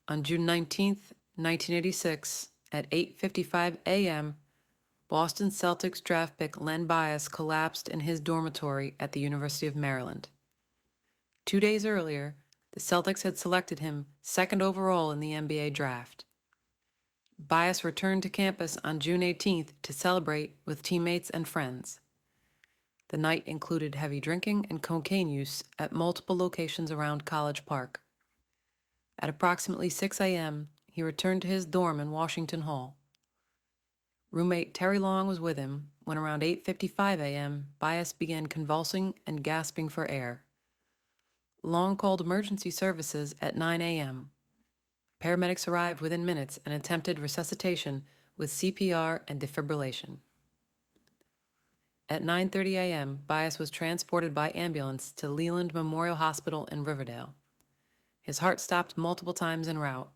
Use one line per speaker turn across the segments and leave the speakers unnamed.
On June 19, 1986, at 8:55 a.m., Boston Celtics draft pick Len Bias collapsed in his dormitory at the University of Maryland. 2 days earlier, the Celtics had selected him second overall in the NBA draft. Bias returned to campus on June 18th to celebrate with teammates and friends. The night included heavy drinking and cocaine use at multiple locations around College Park. At approximately 6 a.m., he returned to his dorm in Washington Hall. Roommate Terry Long was with him when around 8:55 a.m., Bias began convulsing and gasping for air. Long called emergency services at 9 a.m. Paramedics arrived within minutes and attempted resuscitation with CPR and defibrillation. At 9:30 a.m., Bias was transported by ambulance to Leland Memorial Hospital in Riverdale. His heart stopped multiple times en route.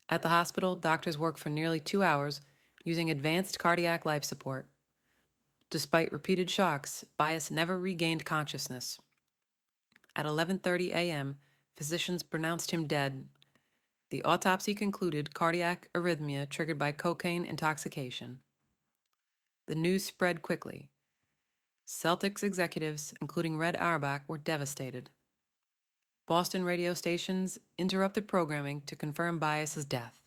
At the hospital, doctors worked for nearly 2 hours using advanced cardiac life support. Despite repeated shocks, Bias never regained consciousness. At 11:30 a.m., physicians pronounced him dead. The autopsy concluded cardiac arrhythmia triggered by cocaine intoxication. The news spread quickly. Celtics executives, including Red Auerbach, were devastated. Boston radio stations interrupted programming to confirm Bias's death.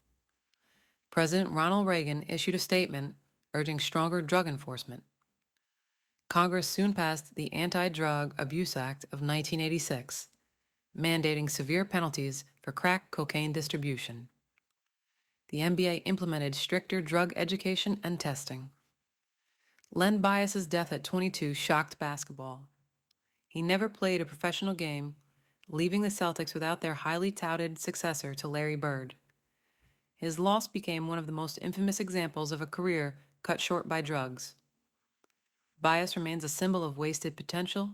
President Ronald Reagan issued a statement urging stronger drug enforcement. Congress soon passed the Anti-Drug Abuse Act of 1986, mandating severe penalties for crack cocaine distribution. The NBA implemented stricter drug education and testing. Len Bias's death at 22 shocked basketball. He never played a professional game, leaving the Celtics without their highly touted successor to Larry Bird. His loss became one of the most infamous examples of a career cut short by drugs. Bias remains a symbol of wasted potential,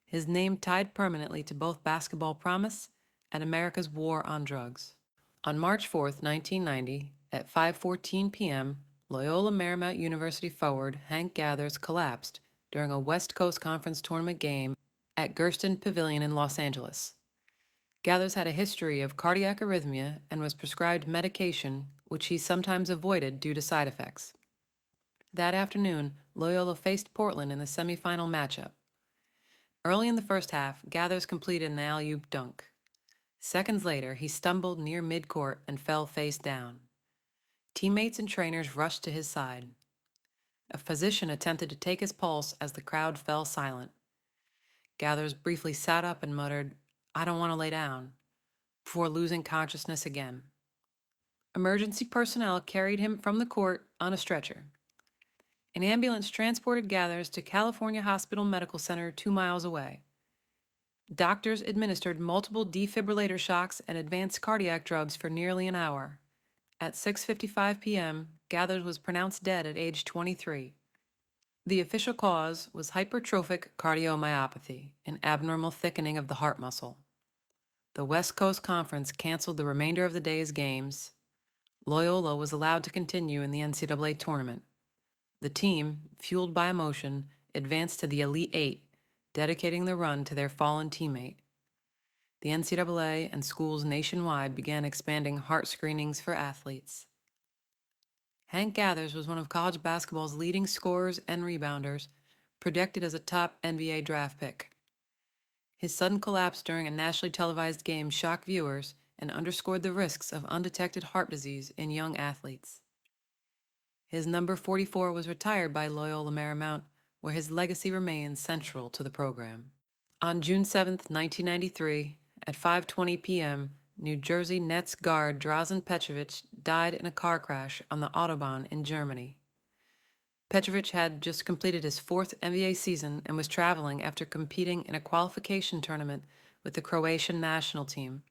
his name tied permanently to both basketball promise and America's war on drugs. On March 4, 1990, at 5:14 p.m., Loyola Marymount University forward Hank Gathers collapsed during a West Coast Conference tournament game at Gersten Pavilion in Los Angeles. Gathers had a history of cardiac arrhythmia and was prescribed medication, which he sometimes avoided due to side effects. That afternoon, Loyola faced Portland in the semifinal matchup. Early in the first half, Gathers completed an alley-oop dunk. Seconds later, he stumbled near midcourt and fell face down. Teammates and trainers rushed to his side. A physician attempted to take his pulse as the crowd fell silent. Gathers briefly sat up and muttered, "I don't want to lay down," before losing consciousness again. Emergency personnel carried him from the court on a stretcher. An ambulance transported Gathers to California Hospital Medical Center 2 miles away. Doctors administered multiple defibrillator shocks and advanced cardiac drugs for nearly an hour. At 6:55 p.m., Gathers was pronounced dead at age 23. The official cause was hypertrophic cardiomyopathy, an abnormal thickening of the heart muscle. The West Coast Conference canceled the remainder of the day's games. Loyola was allowed to continue in the NCAA tournament. The team, fueled by emotion, advanced to the Elite Eight, dedicating the run to their fallen teammate. The NCAA and schools nationwide began expanding heart screenings for athletes. Hank Gathers was one of college basketball's leading scorers and rebounders, projected as a top NBA draft pick. His sudden collapse during a nationally televised game shocked viewers and underscored the risks of undetected heart disease in young athletes. His number 44 was retired by Loyola Marymount, where his legacy remains central to the program. On June 7, 1993, at 5:20 p.m., New Jersey Nets guard Dražen Petrović died in a car crash on the Autobahn in Germany. Petrović had just completed his 4th NBA season and was traveling after competing in a qualification tournament with the Croatian national team.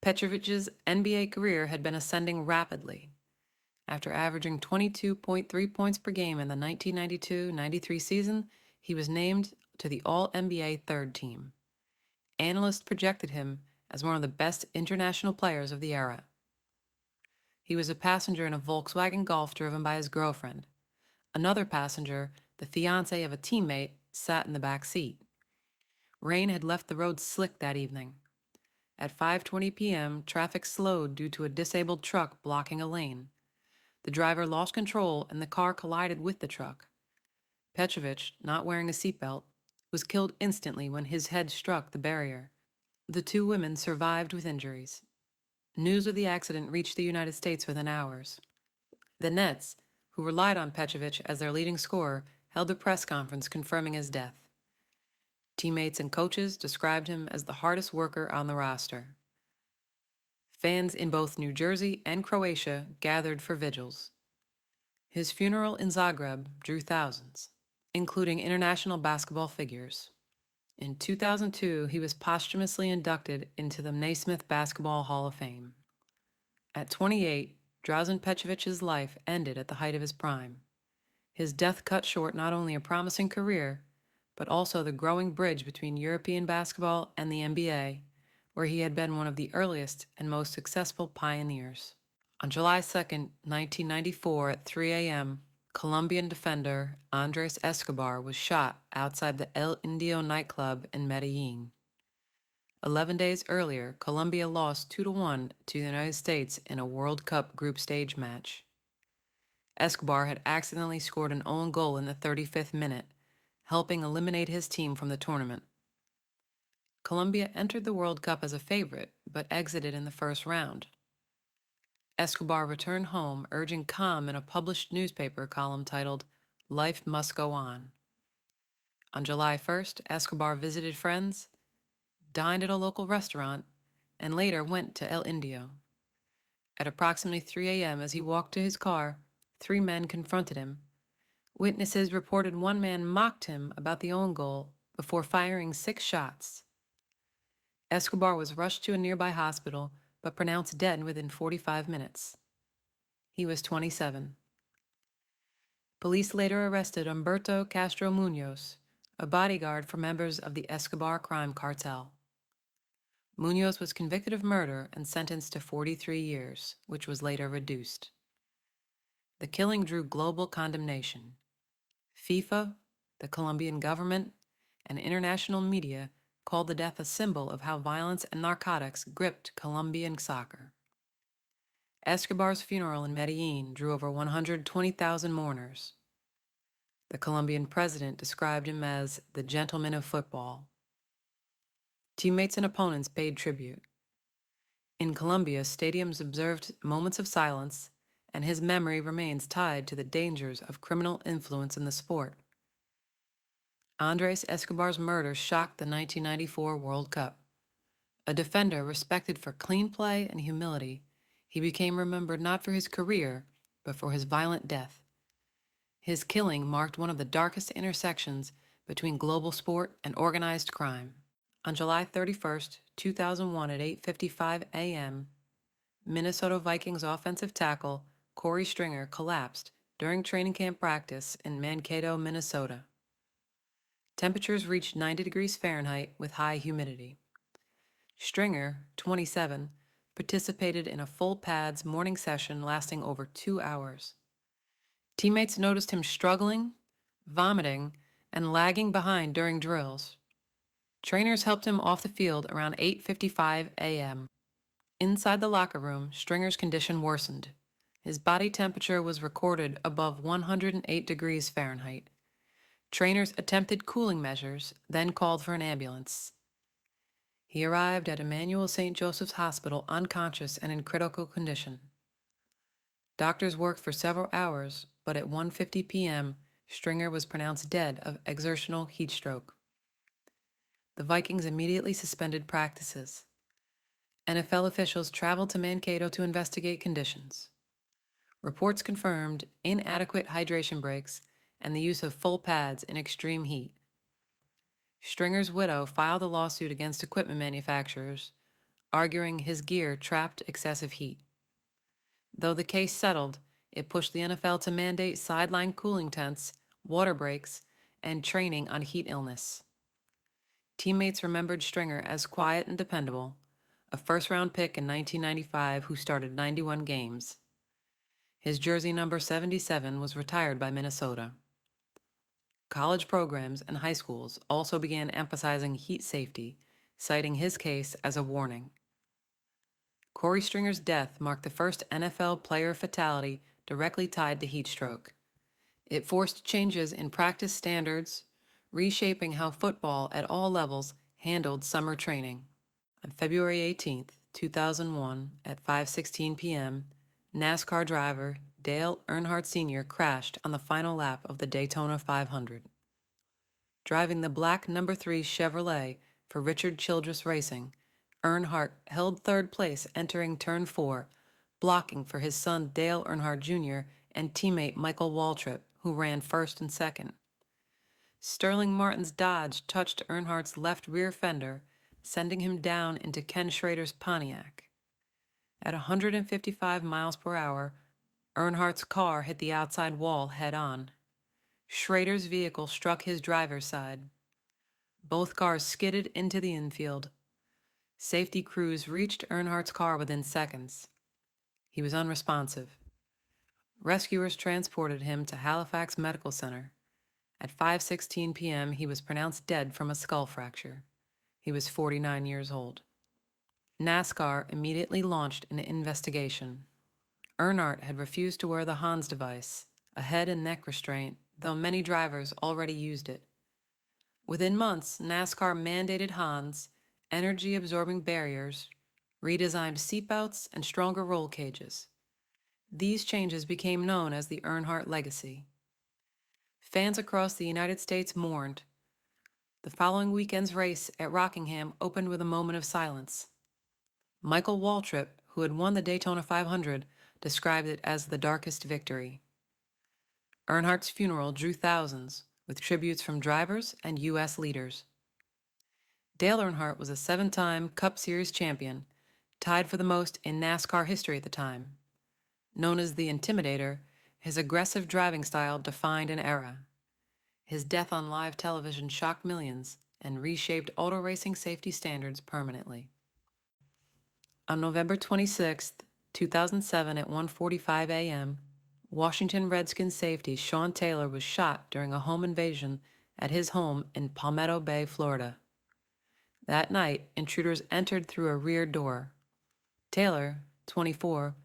Petrovic's NBA career had been ascending rapidly. After averaging 22.3 points per game in the 1992-93 season, he was named to the All-NBA third team. Analysts projected him as one of the best international players of the era. He was a passenger in a Volkswagen Golf driven by his girlfriend. Another passenger, the fiancé of a teammate, sat in the back seat. Rain had left the road slick that evening. At 5:20 p.m., traffic slowed due to a disabled truck blocking a lane. The driver lost control and the car collided with the truck. Petrović, not wearing a seatbelt, was killed instantly when his head struck the barrier. The two women survived with injuries. News of the accident reached the United States within hours. The Nets, who relied on Petrović as their leading scorer, held a press conference confirming his death. Teammates and coaches described him as the hardest worker on the roster. Fans in both New Jersey and Croatia gathered for vigils. His funeral in Zagreb drew thousands, including international basketball figures. In 2002, he was posthumously inducted into the Naismith Basketball Hall of Fame. At 28, Dražen Petrovic's life ended at the height of his prime. His death cut short not only a promising career, but also the growing bridge between European basketball and the NBA, where he had been one of the earliest and most successful pioneers. On July 2, 1994, at 3 a.m., Colombian defender Andrés Escobar was shot outside the El Indio nightclub in Medellin. 11 days earlier, Colombia lost 2-1 to the United States in a World Cup group stage match. Escobar had accidentally scored an own goal in the 35th minute, helping eliminate his team from the tournament. Colombia entered the World Cup as a favorite, but exited in the first round. Escobar returned home, urging calm in a published newspaper column titled, "Life Must Go On." On July 1st, Escobar visited friends, dined at a local restaurant, and later went to El Indio. At approximately 3 a.m., as he walked to his car, 3 men confronted him. Witnesses reported one man mocked him about the own goal before firing 6 shots. Escobar was rushed to a nearby hospital, but pronounced dead within 45 minutes. He was 27. Police later arrested Humberto Castro Munoz, a bodyguard for members of the Escobar crime cartel. Munoz was convicted of murder and sentenced to 43 years, which was later reduced. The killing drew global condemnation. FIFA, the Colombian government, and international media called the death a symbol of how violence and narcotics gripped Colombian soccer. Escobar's funeral in Medellin drew over 120,000 mourners. The Colombian president described him as the gentleman of football. Teammates and opponents paid tribute. In Colombia, stadiums observed moments of silence, and his memory remains tied to the dangers of criminal influence in the sport. Andrés Escobar's murder shocked the 1994 World Cup. A defender respected for clean play and humility, he became remembered not for his career, but for his violent death. His killing marked one of the darkest intersections between global sport and organized crime. On July 31st, 2001 at 8:55 a.m., Minnesota Vikings offensive tackle Korey Stringer collapsed during training camp practice in Mankato, Minnesota. Temperatures reached 90 degrees Fahrenheit with high humidity. Stringer, 27, participated in a full pads morning session lasting over 2 hours. Teammates noticed him struggling, vomiting, and lagging behind during drills. Trainers helped him off the field around 8:55 a.m. Inside the locker room, Stringer's condition worsened. His body temperature was recorded above 108 degrees Fahrenheit. Trainers attempted cooling measures, then called for an ambulance. He arrived at Emmanuel St. Joseph's Hospital unconscious and in critical condition. Doctors worked for several hours, but at 1:50 p.m., Stringer was pronounced dead of exertional heat stroke. The Vikings immediately suspended practices. NFL officials traveled to Mankato to investigate conditions. Reports confirmed inadequate hydration breaks and the use of full pads in extreme heat. Stringer's widow filed a lawsuit against equipment manufacturers, arguing his gear trapped excessive heat. Though the case settled, it pushed the NFL to mandate sideline cooling tents, water breaks, and training on heat illness. Teammates remembered Stringer as quiet and dependable, a first-round pick in 1995 who started 91 games. His jersey number 77 was retired by Minnesota. College programs and high schools also began emphasizing heat safety, citing his case as a warning. Korey Stringer's death marked the first NFL player fatality directly tied to heat stroke. It forced changes in practice standards, reshaping how football at all levels handled summer training. On February 18, 2001, at 5:16 p.m., NASCAR driver Dale Earnhardt Sr. crashed on the final lap of the Daytona 500. Driving the black number 3 Chevrolet for Richard Childress Racing, Earnhardt held third place entering Turn 4, blocking for his son Dale Earnhardt Jr. and teammate Michael Waltrip, who ran first and second. Sterling Martin's Dodge touched Earnhardt's left rear fender, sending him down into Ken Schrader's Pontiac. At 155 miles per hour, Earnhardt's car hit the outside wall head-on. Schrader's vehicle struck his driver's side. Both cars skidded into the infield. Safety crews reached Earnhardt's car within seconds. He was unresponsive. Rescuers transported him to Halifax Medical Center. At 5:16 p.m., he was pronounced dead from a skull fracture. He was 49 years old. NASCAR immediately launched an investigation. Earnhardt had refused to wear the Hans device, a head and neck restraint, though many drivers already used it. Within months, NASCAR mandated Hans, energy-absorbing barriers, redesigned seatbelts, and stronger roll cages. These changes became known as the Earnhardt Legacy. Fans across the United States mourned. The following weekend's race at Rockingham opened with a moment of silence. Michael Waltrip, who had won the Daytona 500, described it as the darkest victory. Earnhardt's funeral drew thousands, with tributes from drivers and U.S. leaders. Dale Earnhardt was a 7-time Cup Series champion, tied for the most in NASCAR history at the time. Known as the Intimidator, his aggressive driving style defined an era. His death on live television shocked millions and reshaped auto racing safety standards permanently. On November 26, 2007 at 1:45 a.m., Washington Redskins safety Sean Taylor was shot during a home invasion at his home in Palmetto Bay, Florida. That night, intruders entered through a rear door. Taylor, 24,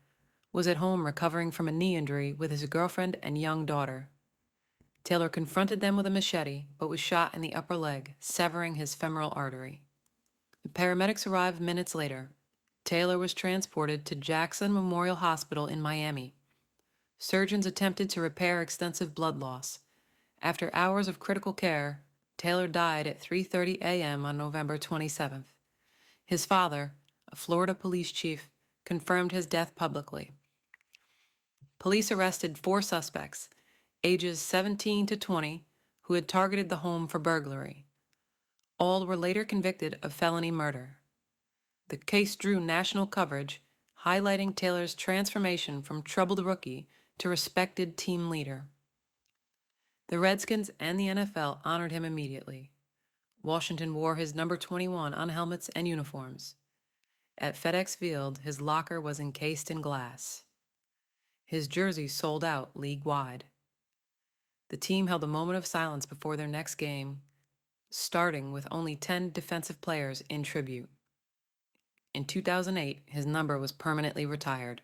was at home recovering from a knee injury with his girlfriend and young daughter. Taylor confronted them with a machete, but was shot in the upper leg, severing his femoral artery. The paramedics arrived minutes later. Taylor was transported to Jackson Memorial Hospital in Miami. Surgeons attempted to repair extensive blood loss. After hours of critical care, Taylor died at 3:30 a.m. on November 27th. His father, a Florida police chief, confirmed his death publicly. Police arrested 4 suspects, ages 17 to 20, who had targeted the home for burglary. All were later convicted of felony murder. The case drew national coverage, highlighting Taylor's transformation from troubled rookie to respected team leader. The Redskins and the NFL honored him immediately. Washington wore his number 21 on helmets and uniforms. At FedEx Field, his locker was encased in glass. His jersey sold out league-wide. The team held a moment of silence before their next game, starting with only 10 defensive players in tribute. In 2008, his number was permanently retired.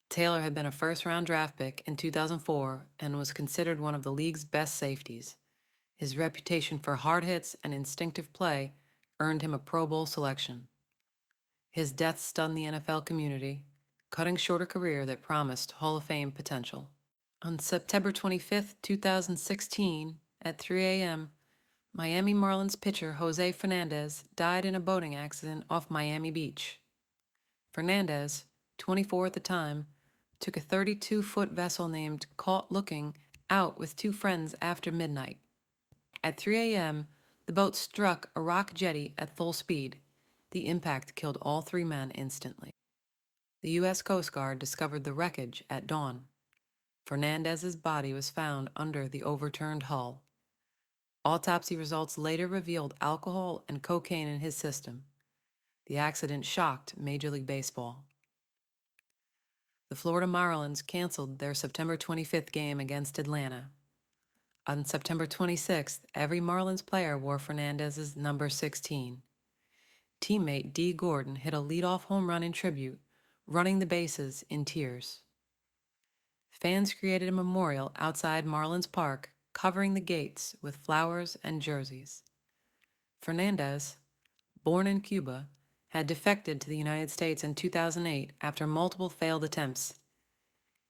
Taylor had been a first-round draft pick in 2004 and was considered one of the league's best safeties. His reputation for hard hits and instinctive play earned him a Pro Bowl selection. His death stunned the NFL community, cutting short a career that promised Hall of Fame potential. On September 25, 2016, at 3 a.m., Miami Marlins pitcher José Fernández died in a boating accident off Miami Beach. Fernández, 24 at the time, took a 32-foot vessel named Caught Looking out with 2 friends after midnight. At 3 a.m., the boat struck a rock jetty at full speed. The impact killed all 3 men instantly. The U.S. Coast Guard discovered the wreckage at dawn. Fernandez's body was found under the overturned hull. Autopsy results later revealed alcohol and cocaine in his system. The accident shocked Major League Baseball. The Florida Marlins canceled their September 25th game against Atlanta. On September 26th, every Marlins player wore Fernandez's number 16. Teammate Dee Gordon hit a leadoff home run in tribute, running the bases in tears. Fans created a memorial outside Marlins Park, covering the gates with flowers and jerseys. Fernández, born in Cuba, had defected to the United States in 2008 after multiple failed attempts.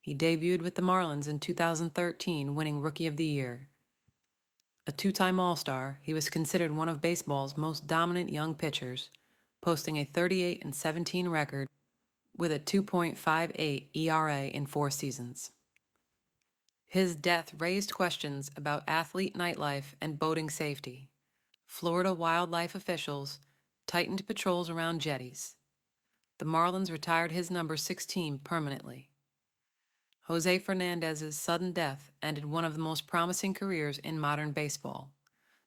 He debuted with the Marlins in 2013, winning Rookie of the Year. A two-time All-Star, he was considered one of baseball's most dominant young pitchers, posting a 38-17 record with a 2.58 ERA in 4 seasons. His death raised questions about athlete nightlife and boating safety. Florida wildlife officials tightened patrols around jetties. The Marlins retired his number 16 permanently. José Fernández's sudden death ended one of the most promising careers in modern baseball.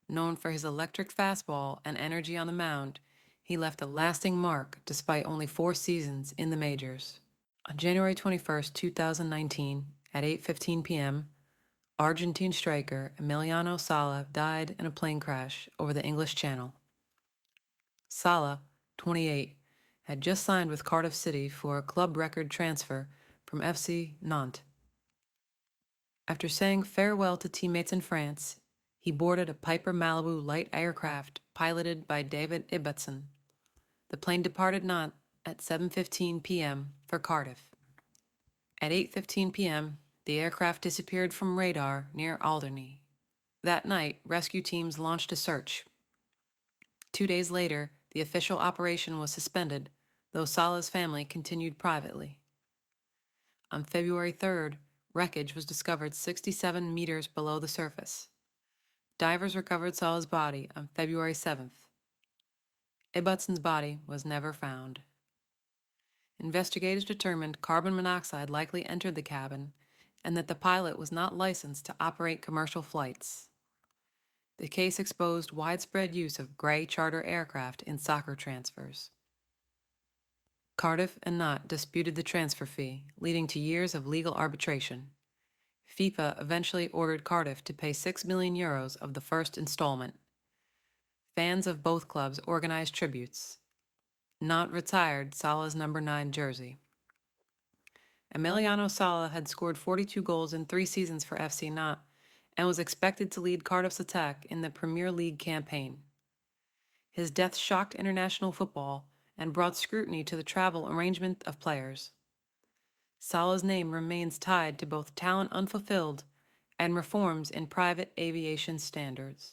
Known for his electric fastball and energy on the mound, he left a lasting mark despite only 4 seasons in the majors. On January 21, 2019, at 8:15 p.m., Argentine striker Emiliano Sala died in a plane crash over the English Channel. Sala, 28, had just signed with Cardiff City for a club record transfer from FC Nantes. After saying farewell to teammates in France, he boarded a Piper Malibu light aircraft piloted by David Ibbotson. The plane departed Nantes at 7:15 p.m. for Cardiff. At 8:15 p.m., the aircraft disappeared from radar near Alderney. That night, rescue teams launched a search. 2 days later, the official operation was suspended, though Sala's family continued privately. On February 3rd, wreckage was discovered 67 meters below the surface. Divers recovered Sala's body on February 7th. Ibbotson's body was never found. Investigators determined carbon monoxide likely entered the cabin and that the pilot was not licensed to operate commercial flights. The case exposed widespread use of gray charter aircraft in soccer transfers. Cardiff and Nantes disputed the transfer fee, leading to years of legal arbitration. FIFA eventually ordered Cardiff to pay €6 million of the first installment. Fans of both clubs organized tributes. Nantes retired Sala's number 9 jersey. Emiliano Sala had scored 42 goals in 3 seasons for FC Nantes and was expected to lead Cardiff's attack in the Premier League campaign. His death shocked international football and brought scrutiny to the travel arrangement of players. Sala's name remains tied to both talent unfulfilled and reforms in private aviation standards.